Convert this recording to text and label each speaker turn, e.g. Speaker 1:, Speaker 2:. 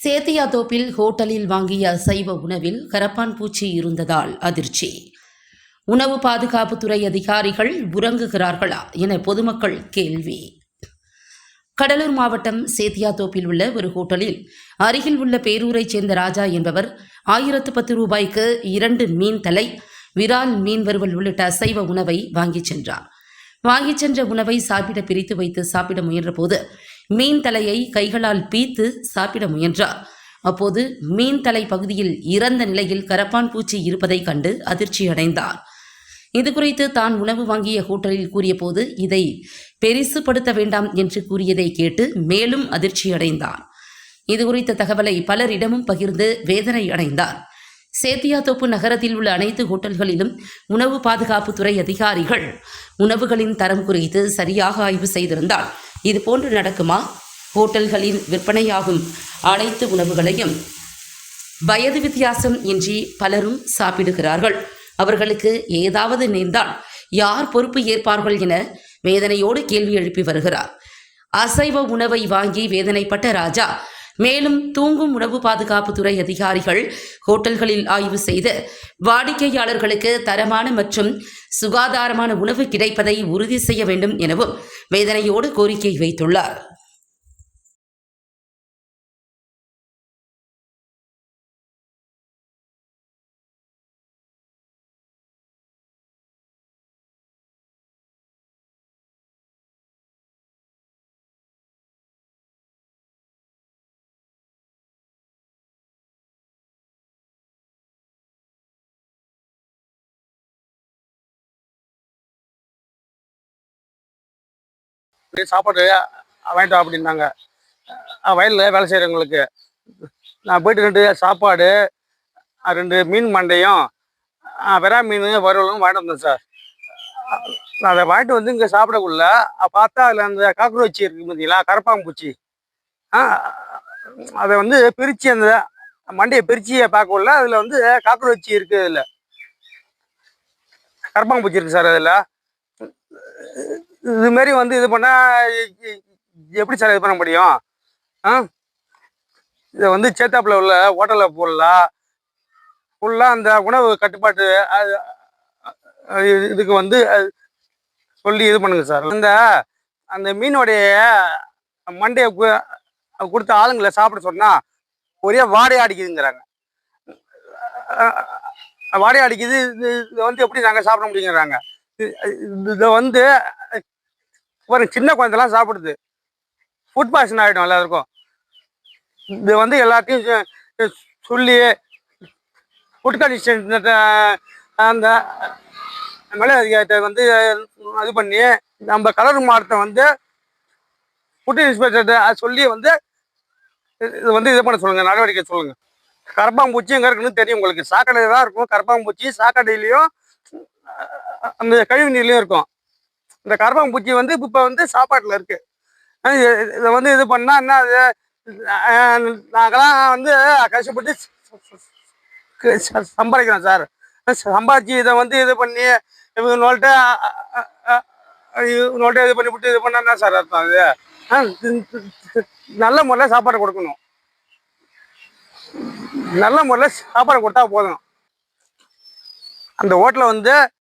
Speaker 1: சேத்தியாத்தோப்பில் ஹோட்டலில் வாங்கிய அசைவ உணவில் கரப்பான் பூச்சி இருந்ததால் அதிர்ச்சி. உணவு பாதுகாப்புத்துறை அதிகாரிகள் உறங்குகிறார்களா என பொதுமக்கள் கேள்வி. கடலூர் மாவட்டம் சேத்தியாத்தோப்பில் உள்ள ஒரு ஹோட்டலில் அருகில் உள்ள பேரூரைச் சேர்ந்த ராஜா என்பவர் 1010 ரூபாய்க்கு 2 மீன் தலை, விரால் மீன் வறுவல் உள்ளிட்ட அசைவ உணவை வாங்கிச் சென்றார். வாங்கிச் சென்ற உணவை சாப்பிட பிரித்து வைத்து சாப்பிட முயன்றபோது மீன் தலையை கைகளால் பீத்து சாப்பிட முயன்றார். அப்போது மீன் தலை பகுதியில் இறந்த நிலையில் கரப்பான் பூச்சி இருப்பதை கண்டு அதிர்ச்சி அடைந்தார். இதுகுறித்து தான் உணவு வாங்கிய ஹோட்டலில் கூறியபோது இதை பெரிசுபடுத்த வேண்டாம் என்று கூறியதை கேட்டு மேலும் அதிர்ச்சி அடைந்தார். இதுகுறித்த தகவலை பலரிடமும் பகிர்ந்து வேதனை அடைந்தார். சேத்தியாத்தோப்பு நகரத்தில் உள்ள அனைத்து ஹோட்டல்களிலும் உணவு பாதுகாப்புத்துறை அதிகாரிகள் உணவுகளின் தரம் குறித்து சரியாக ஆய்வு செய்திருந்தால் இதுபோன்று நடக்குமா? ஹோட்டல்களில் விற்பனையாகும் அனைத்து உணவுகளையும் வயது வித்தியாசம் இன்றி பலரும் சாப்பிடுகிறார்கள். அவர்களுக்கு ஏதாவது நேர்ந்தால் யார் பொறுப்பு ஏற்பார்கள் என வேதனையோடு கேள்வி எழுப்பி வருகிறார். அசைவ உணவை வாங்கி வேதனைப்பட்ட ராஜா மேலும் தூங்கும் உணவு பாதுகாப்புத்துறை அதிகாரிகள் ஹோட்டல்களில் ஆய்வு செய்து வாடிக்கையாளர்களுக்கு தரமான மற்றும் சுகாதாரமான உணவு கிடைப்பதை உறுதி செய்ய வேண்டும் எனவும் வேதனையோடு கோரிக்கை வைத்துள்ளார்.
Speaker 2: சாப்பாடு வாங்கிட்டு வா அப்படின்னாங்க. வயலில் வேலை செய்கிறவங்களுக்கு நான் போயிட்டு 2 சாப்பாடு 2 மீன் மண்டையும் விரா மீன் வறுவலும் வாங்கிட்டு வந்தேன் சார். நான் அதை வாங்கிட்டு வந்து இங்கே சாப்பிடக்குள்ள பார்த்தா அதில் அந்த காக்ரோச்சி இருக்குது பார்த்தீங்களா, கரப்பாம்பூச்சி. அதை வந்து பிரித்து அந்த மண்டையை பிரித்து பார்க்கக்குள்ள அதில் வந்து காக்ரோச்சி இருக்குது. அதில் கரப்பாம்பூச்சி இருக்குது சார். அதில் இதுமாரி வந்து இது பண்ணால் எப்படி சார் இது பண்ண முடியும்? இதை வந்து சேத்தாப்பில் உள்ள ஹோட்டலில் போடலாம். ஃபுல்லாக அந்த உணவு கட்டுப்பாட்டு இதுக்கு வந்து சொல்லி இது பண்ணுங்க சார். அந்த மீனுடைய மண்டையை கொடுத்த ஆளுங்களை சாப்பிட சொன்னால் ஒரே வாடையாக அடிக்குதுங்கிறாங்க. வாடையாக அடிக்குது. இதை வந்து எப்படி நாங்கள் சாப்பிட முடியுங்கிறாங்க. இதை வந்து ஒரு சின்ன குழந்தைலாம் சாப்பிடுது. ஃபுட் பாய்சன் ஆகிடும் எல்லாருக்கும். இது வந்து எல்லாத்தையும் சொல்லி ஃபுட் கண்டிஷன் அந்த மேலே அதிகாரிட்ட வந்து இது பண்ணி நம்ம கடலூர் மாவட்டத்தை வந்து ஃபுட் இன்ஸ்பெக்டர்கிட்ட சொல்லி வந்து இது வந்து இது பண்ண சொல்லுங்கள், நடவடிக்கை சொல்லுங்கள். கரப்பாம்பூச்சி எங்கே இருக்குன்னு தெரியும் உங்களுக்கு. சாக்கடையில் தான் இருக்கும் கரப்பாம்பூச்சி. சாக்கடையிலையும் அந்த கழிவு நீர்லையும் இருக்கும். இந்த கரப்பாம்பூச்சி வந்து இப்போ வந்து சாப்பாட்டில் இருக்குது. இதை வந்து இது பண்ணால் என்ன, அது நாங்களாம் வந்து கஷ்டப்பட்டு சம்பாதிக்கிறோம் சார். சம்பாதிச்சு இதை வந்து இது பண்ணி இவங்கள்ட்ட இது பண்ணிவிட்டு இது பண்ணால் என்ன சார் அர்த்தம்? அது நல்ல முறையில் சாப்பாடு கொடுக்கணும். நல்ல முறையில் சாப்பாடு கொடுத்தா போதும். அந்த ஹோட்டலில் வந்து